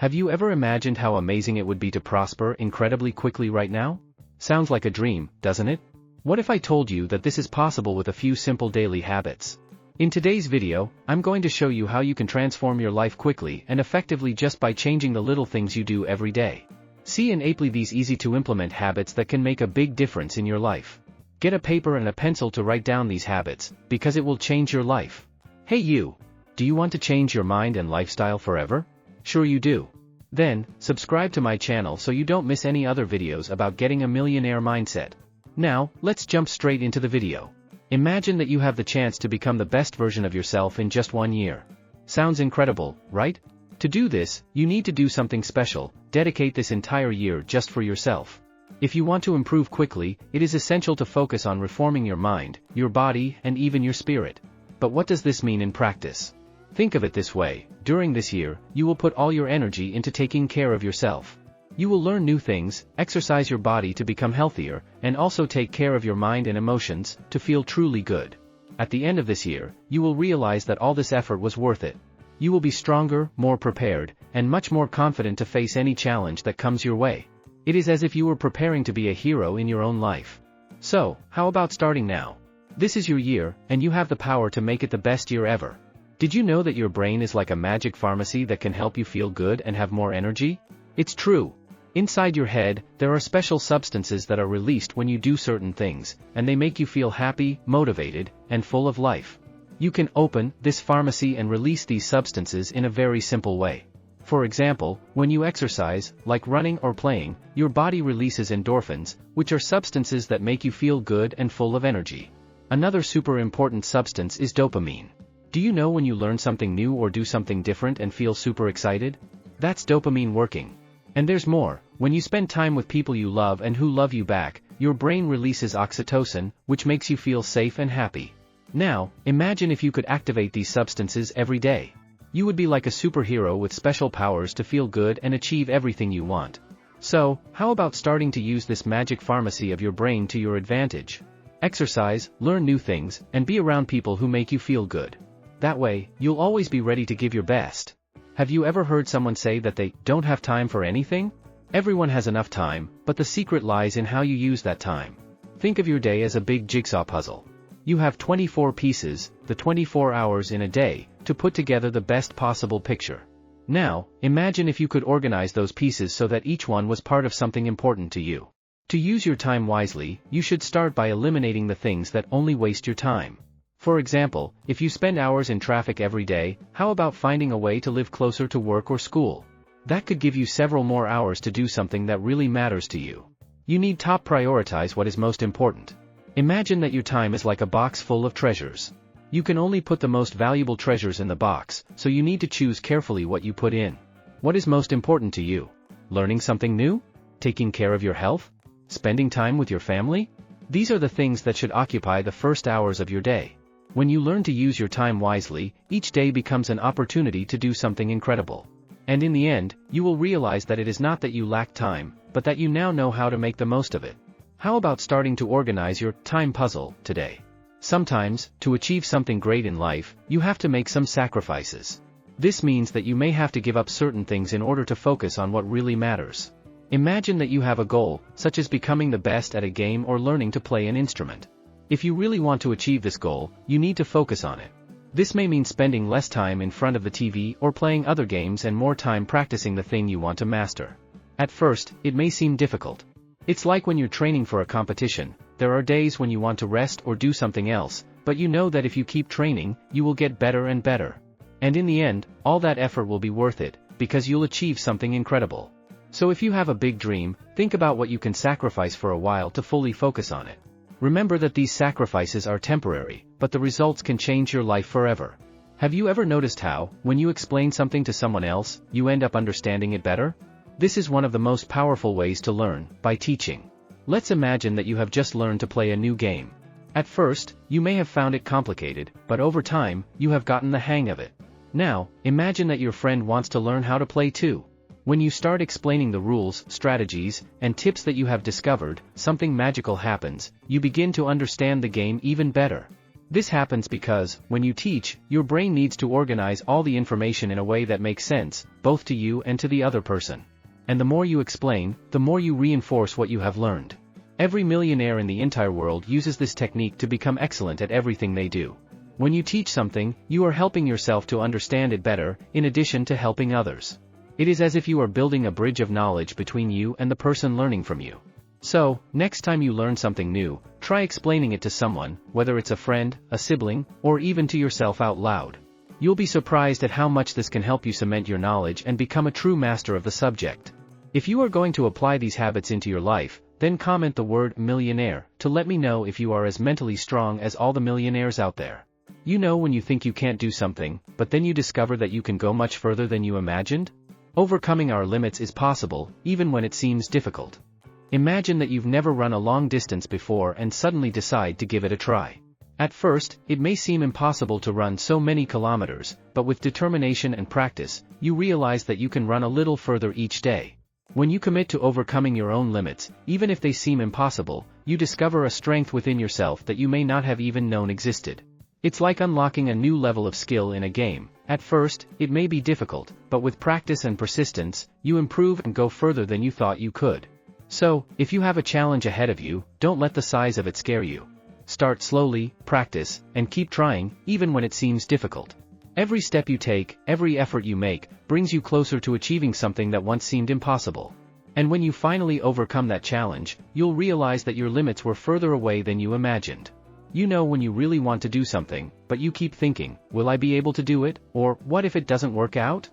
Have you ever imagined how amazing it would be to prosper incredibly quickly right now? Sounds like a dream, doesn't it? What if I told you that this is possible with a few simple daily habits? In today's video, I'm going to show you how you can transform your life quickly and effectively just by changing the little things you do every day. See and apply these easy-to-implement habits that can make a big difference in your life. Get a paper and a pencil to write down these habits, because it will change your life. Hey you! Do you want to change your mind and lifestyle forever? Sure you do. Then, subscribe to my channel so you don't miss any other videos about getting a millionaire mindset. Now, let's jump straight into the video. Imagine that you have the chance to become the best version of yourself in just 1 year. Sounds incredible, right? To do this, you need to do something special. Dedicate this entire year just for yourself. If you want to improve quickly, it is essential to focus on reforming your mind, your body, and even your spirit. But what does this mean in practice? Think of it this way: during this year, you will put all your energy into taking care of yourself. You will learn new things, exercise your body to become healthier, and also take care of your mind and emotions, to feel truly good. At the end of this year, you will realize that all this effort was worth it. You will be stronger, more prepared, and much more confident to face any challenge that comes your way. It is as if you were preparing to be a hero in your own life. So, how about starting now? This is your year, and you have the power to make it the best year ever. Did you know that your brain is like a magic pharmacy that can help you feel good and have more energy? It's true. Inside your head, there are special substances that are released when you do certain things, and they make you feel happy, motivated, and full of life. You can open this pharmacy and release these substances in a very simple way. For example, when you exercise, like running or playing, your body releases endorphins, which are substances that make you feel good and full of energy. Another super important substance is dopamine. Do you know when you learn something new or do something different and feel super excited? That's dopamine working. And there's more: when you spend time with people you love and who love you back, your brain releases oxytocin, which makes you feel safe and happy. Now, imagine if you could activate these substances every day. You would be like a superhero with special powers to feel good and achieve everything you want. So, how about starting to use this magic pharmacy of your brain to your advantage? Exercise, learn new things, and be around people who make you feel good. That way, you'll always be ready to give your best. Have you ever heard someone say that they don't have time for anything? Everyone has enough time, but the secret lies in how you use that time. Think of your day as a big jigsaw puzzle. You have 24 pieces, the 24 hours in a day, to put together the best possible picture. Now, imagine if you could organize those pieces so that each one was part of something important to you. To use your time wisely, you should start by eliminating the things that only waste your time. For example, if you spend hours in traffic every day, how about finding a way to live closer to work or school? That could give you several more hours to do something that really matters to you. You need to prioritize what is most important. Imagine that your time is like a box full of treasures. You can only put the most valuable treasures in the box, so you need to choose carefully what you put in. What is most important to you? Learning something new? Taking care of your health? Spending time with your family? These are the things that should occupy the first hours of your day. When you learn to use your time wisely, each day becomes an opportunity to do something incredible. And in the end, you will realize that it is not that you lack time, but that you now know how to make the most of it. How about starting to organize your time puzzle today? Sometimes, to achieve something great in life, you have to make some sacrifices. This means that you may have to give up certain things in order to focus on what really matters. Imagine that you have a goal, such as becoming the best at a game or learning to play an instrument. If you really want to achieve this goal, you need to focus on it. This may mean spending less time in front of the TV or playing other games and more time practicing the thing you want to master. At first, it may seem difficult. It's like when you're training for a competition. There are days when you want to rest or do something else, but you know that if you keep training, you will get better and better. And in the end, all that effort will be worth it, because you'll achieve something incredible. So if you have a big dream, think about what you can sacrifice for a while to fully focus on it. Remember that these sacrifices are temporary, but the results can change your life forever. Have you ever noticed how, when you explain something to someone else, you end up understanding it better? This is one of the most powerful ways to learn, by teaching. Let's imagine that you have just learned to play a new game. At first, you may have found it complicated, but over time, you have gotten the hang of it. Now, imagine that your friend wants to learn how to play too. When you start explaining the rules, strategies, and tips that you have discovered, something magical happens. You begin to understand the game even better. This happens because, when you teach, your brain needs to organize all the information in a way that makes sense, both to you and to the other person. And the more you explain, the more you reinforce what you have learned. Every millionaire in the entire world uses this technique to become excellent at everything they do. When you teach something, you are helping yourself to understand it better, in addition to helping others. It is as if you are building a bridge of knowledge between you and the person learning from you. So, next time you learn something new, try explaining it to someone, whether it's a friend, a sibling, or even to yourself out loud. You'll be surprised at how much this can help you cement your knowledge and become a true master of the subject. If you are going to apply these habits into your life, then comment the word millionaire to let me know if you are as mentally strong as all the millionaires out there. You know when you think you can't do something, but then you discover that you can go much further than you imagined? Overcoming our limits is possible, even when it seems difficult. Imagine that you've never run a long distance before and suddenly decide to give it a try. At first, it may seem impossible to run so many kilometers, but with determination and practice, you realize that you can run a little further each day. When you commit to overcoming your own limits, even if they seem impossible, you discover a strength within yourself that you may not have even known existed. It's like unlocking a new level of skill in a game. At first, it may be difficult, but with practice and persistence, you improve and go further than you thought you could. So, if you have a challenge ahead of you, don't let the size of it scare you. Start slowly, practice, and keep trying, even when it seems difficult. Every step you take, every effort you make, brings you closer to achieving something that once seemed impossible. And when you finally overcome that challenge, you'll realize that your limits were further away than you imagined. You know when you really want to do something, but you keep thinking, will I be able to do it, or what if it doesn't work out?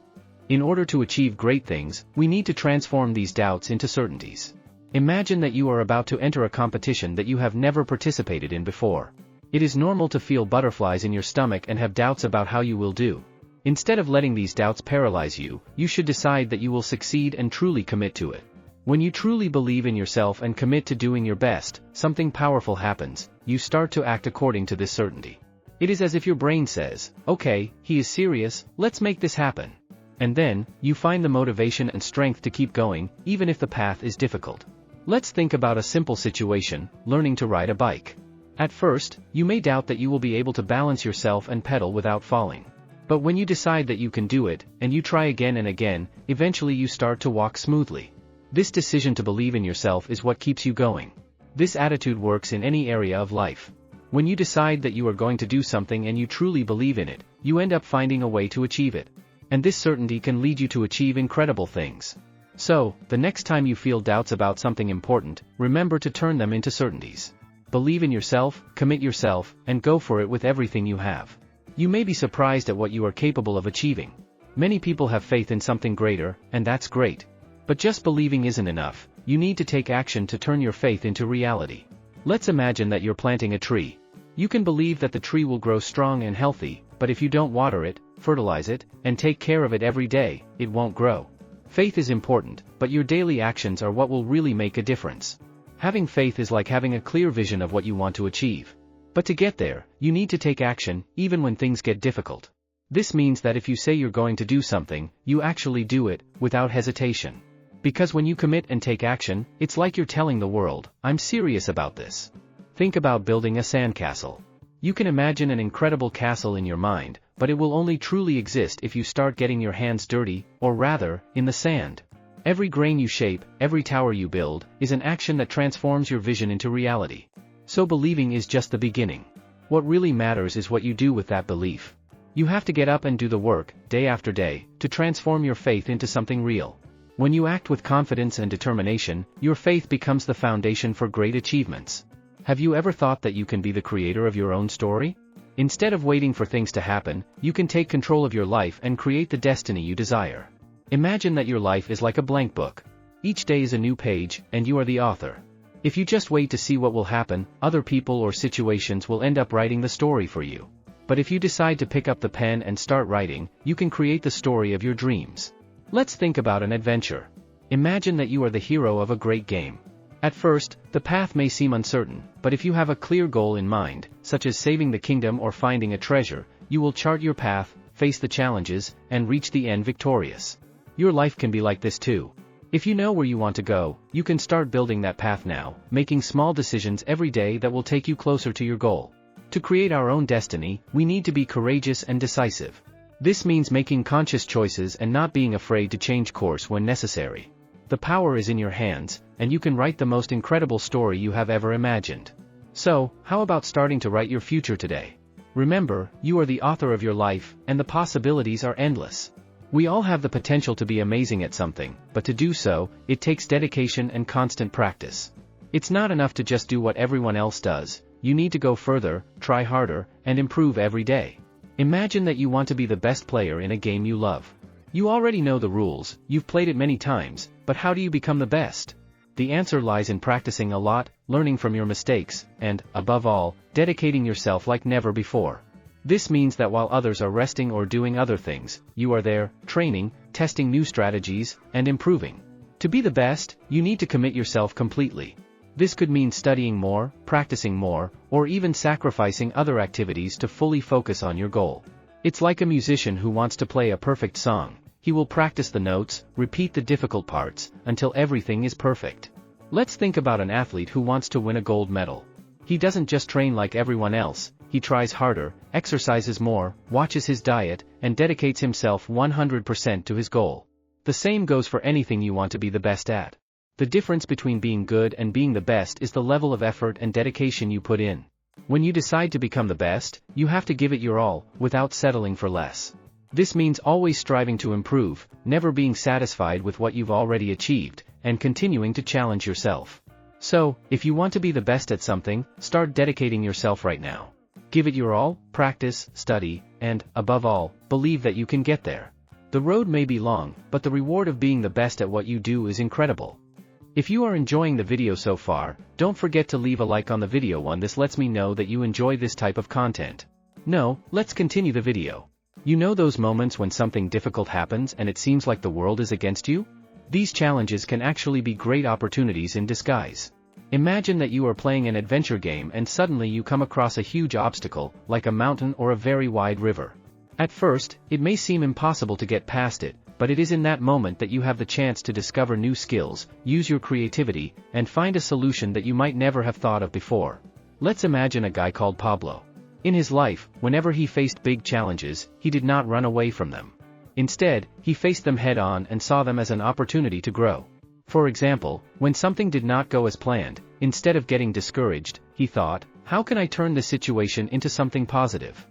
In order to achieve great things, we need to transform these doubts into certainties. Imagine that you are about to enter a competition that you have never participated in before. It is normal to feel butterflies in your stomach and have doubts about how you will do. Instead of letting these doubts paralyze you, you should decide that you will succeed and truly commit to it. When you truly believe in yourself and commit to doing your best, something powerful happens. You start to act according to this certainty. It is as if your brain says, okay, he is serious, let's make this happen. And then, you find the motivation and strength to keep going, even if the path is difficult. Let's think about a simple situation, learning to ride a bike. At first, you may doubt that you will be able to balance yourself and pedal without falling. But when you decide that you can do it, and you try again and again, eventually you start to walk smoothly. This decision to believe in yourself is what keeps you going. This attitude works in any area of life. When you decide that you are going to do something and you truly believe in it, you end up finding a way to achieve it. And this certainty can lead you to achieve incredible things. So, the next time you feel doubts about something important, remember to turn them into certainties. Believe in yourself, commit yourself, and go for it with everything you have. You may be surprised at what you are capable of achieving. Many people have faith in something greater, and that's great. But just believing isn't enough. You need to take action to turn your faith into reality. Let's imagine that you're planting a tree. You can believe that the tree will grow strong and healthy, but if you don't water it, fertilize it, and take care of it every day, it won't grow. Faith is important, but your daily actions are what will really make a difference. Having faith is like having a clear vision of what you want to achieve. But to get there, you need to take action, even when things get difficult. This means that if you say you're going to do something, you actually do it, without hesitation. Because when you commit and take action, it's like you're telling the world, I'm serious about this. Think about building a sandcastle. You can imagine an incredible castle in your mind, but it will only truly exist if you start getting your hands dirty, or rather, in the sand. Every grain you shape, every tower you build, is an action that transforms your vision into reality. So believing is just the beginning. What really matters is what you do with that belief. You have to get up and do the work, day after day, to transform your faith into something real. When you act with confidence and determination, your faith becomes the foundation for great achievements. Have you ever thought that you can be the creator of your own story? Instead of waiting for things to happen, you can take control of your life and create the destiny you desire. Imagine that your life is like a blank book. Each day is a new page, and you are the author. If you just wait to see what will happen, other people or situations will end up writing the story for you. But if you decide to pick up the pen and start writing, you can create the story of your dreams. Let's think about an adventure. Imagine that you are the hero of a great game. At first, the path may seem uncertain, but if you have a clear goal in mind, such as saving the kingdom or finding a treasure, you will chart your path, face the challenges, and reach the end victorious. Your life can be like this too. If you know where you want to go, you can start building that path now, making small decisions every day that will take you closer to your goal. To create our own destiny, we need to be courageous and decisive. This means making conscious choices and not being afraid to change course when necessary. The power is in your hands, and you can write the most incredible story you have ever imagined. So, how about starting to write your future today? Remember, you are the author of your life, and the possibilities are endless. We all have the potential to be amazing at something, but to do so, it takes dedication and constant practice. It's not enough to just do what everyone else does. You need to go further, try harder, and improve every day. Imagine that you want to be the best player in a game you love. You already know the rules, you've played it many times, but how do you become the best? The answer lies in practicing a lot, learning from your mistakes, and, above all, dedicating yourself like never before. This means that while others are resting or doing other things, you are there, training, testing new strategies, and improving. To be the best, you need to commit yourself completely. This could mean studying more, practicing more, or even sacrificing other activities to fully focus on your goal. It's like a musician who wants to play a perfect song. He will practice the notes, repeat the difficult parts, until everything is perfect. Let's think about an athlete who wants to win a gold medal. He doesn't just train like everyone else, he tries harder, exercises more, watches his diet, and dedicates himself 100% to his goal. The same goes for anything you want to be the best at. The difference between being good and being the best is the level of effort and dedication you put in. When you decide to become the best, you have to give it your all, without settling for less. This means always striving to improve, never being satisfied with what you've already achieved, and continuing to challenge yourself. So, if you want to be the best at something, start dedicating yourself right now. Give it your all, practice, study, and, above all, believe that you can get there. The road may be long, but the reward of being the best at what you do is incredible. If you are enjoying the video so far, don't forget to leave a like on the video. This lets me know that you enjoy this type of content. Now, let's continue the video. You know those moments when something difficult happens and it seems like the world is against you? These challenges can actually be great opportunities in disguise. Imagine that you are playing an adventure game and suddenly you come across a huge obstacle, like a mountain or a very wide river. At first, it may seem impossible to get past it, but it is in that moment that you have the chance to discover new skills, use your creativity, and find a solution that you might never have thought of before. Let's imagine a guy called Pablo. In his life, whenever he faced big challenges, he did not run away from them. Instead, he faced them head-on and saw them as an opportunity to grow. For example, when something did not go as planned, instead of getting discouraged, he thought, how can I turn this situation into something positive?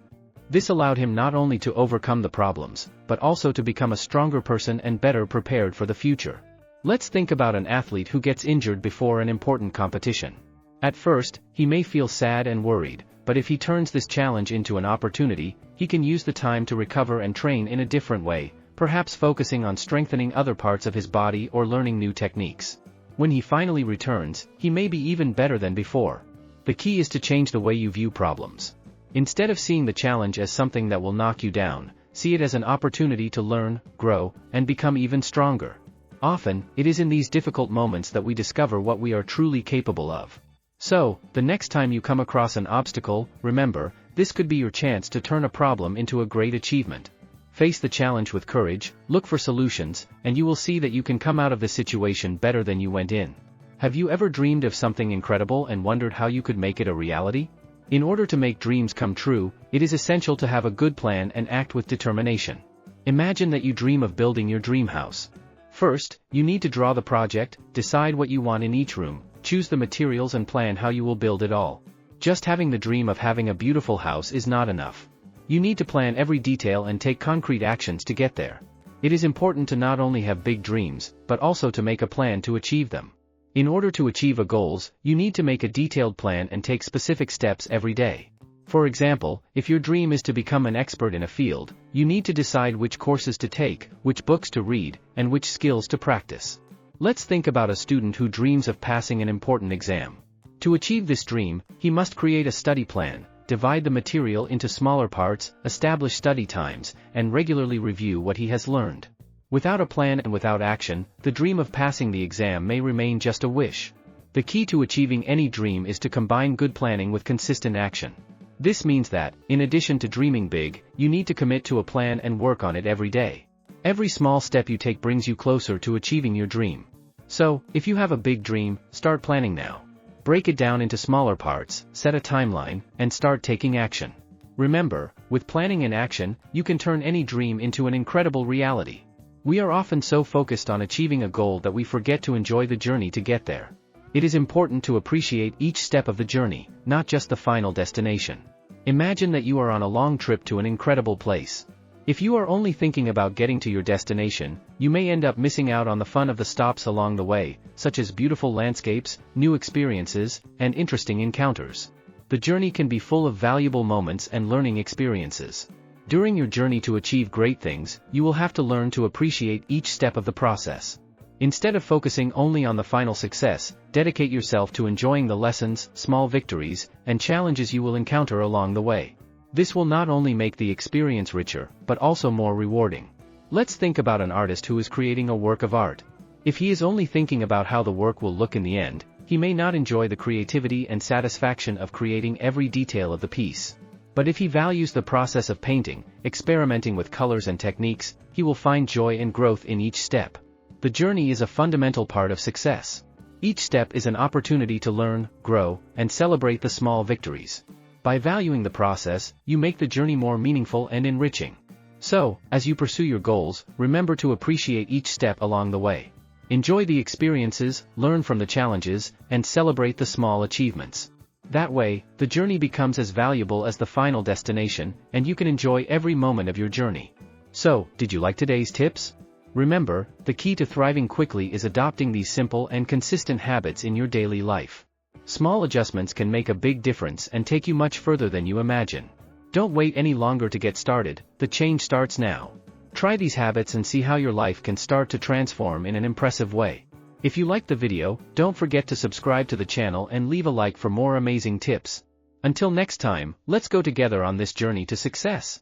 This allowed him not only to overcome the problems, but also to become a stronger person and better prepared for the future. Let's think about an athlete who gets injured before an important competition. At first, he may feel sad and worried, but if he turns this challenge into an opportunity, he can use the time to recover and train in a different way, perhaps focusing on strengthening other parts of his body or learning new techniques. When he finally returns, he may be even better than before. The key is to change the way you view problems. Instead of seeing the challenge as something that will knock you down, see it as an opportunity to learn, grow, and become even stronger. Often, it is in these difficult moments that we discover what we are truly capable of. So, the next time you come across an obstacle, remember, this could be your chance to turn a problem into a great achievement. Face the challenge with courage, look for solutions, and you will see that you can come out of the situation better than you went in. Have you ever dreamed of something incredible and wondered how you could make it a reality? In order to make dreams come true, it is essential to have a good plan and act with determination. Imagine that you dream of building your dream house. First, you need to draw the project, decide what you want in each room, choose the materials and plan how you will build it all. Just having the dream of having a beautiful house is not enough. You need to plan every detail and take concrete actions to get there. It is important to not only have big dreams, but also to make a plan to achieve them. In order to achieve a goals, you need to make a detailed plan and take specific steps every day. For example, if your dream is to become an expert in a field, you need to decide which courses to take, which books to read, and which skills to practice. Let's think about a student who dreams of passing an important exam. To achieve this dream, he must create a study plan, divide the material into smaller parts, establish study times, and regularly review what he has learned. Without a plan and without action, the dream of passing the exam may remain just a wish. The key to achieving any dream is to combine good planning with consistent action. This means that, in addition to dreaming big, you need to commit to a plan and work on it every day. Every small step you take brings you closer to achieving your dream. So, if you have a big dream, start planning now. Break it down into smaller parts, set a timeline, and start taking action. Remember, with planning and action, you can turn any dream into an incredible reality. We are often so focused on achieving a goal that we forget to enjoy the journey to get there. It is important to appreciate each step of the journey, not just the final destination. Imagine that you are on a long trip to an incredible place. If you are only thinking about getting to your destination, you may end up missing out on the fun of the stops along the way, such as beautiful landscapes, new experiences, and interesting encounters. The journey can be full of valuable moments and learning experiences. During your journey to achieve great things, you will have to learn to appreciate each step of the process. Instead of focusing only on the final success, dedicate yourself to enjoying the lessons, small victories, and challenges you will encounter along the way. This will not only make the experience richer, but also more rewarding. Let's think about an artist who is creating a work of art. If he is only thinking about how the work will look in the end, he may not enjoy the creativity and satisfaction of creating every detail of the piece. But if he values the process of painting, experimenting with colors and techniques, he will find joy and growth in each step. The journey is a fundamental part of success. Each step is an opportunity to learn, grow, and celebrate the small victories. By valuing the process, you make the journey more meaningful and enriching. So, as you pursue your goals, remember to appreciate each step along the way. Enjoy the experiences, learn from the challenges, and celebrate the small achievements. That way, the journey becomes as valuable as the final destination, and you can enjoy every moment of your journey. So, did you like today's tips? Remember, the key to thriving quickly is adopting these simple and consistent habits in your daily life. Small adjustments can make a big difference and take you much further than you imagine. Don't wait any longer to get started, the change starts now. Try these habits and see how your life can start to transform in an impressive way. If you liked the video, don't forget to subscribe to the channel and leave a like for more amazing tips. Until next time, let's go together on this journey to success.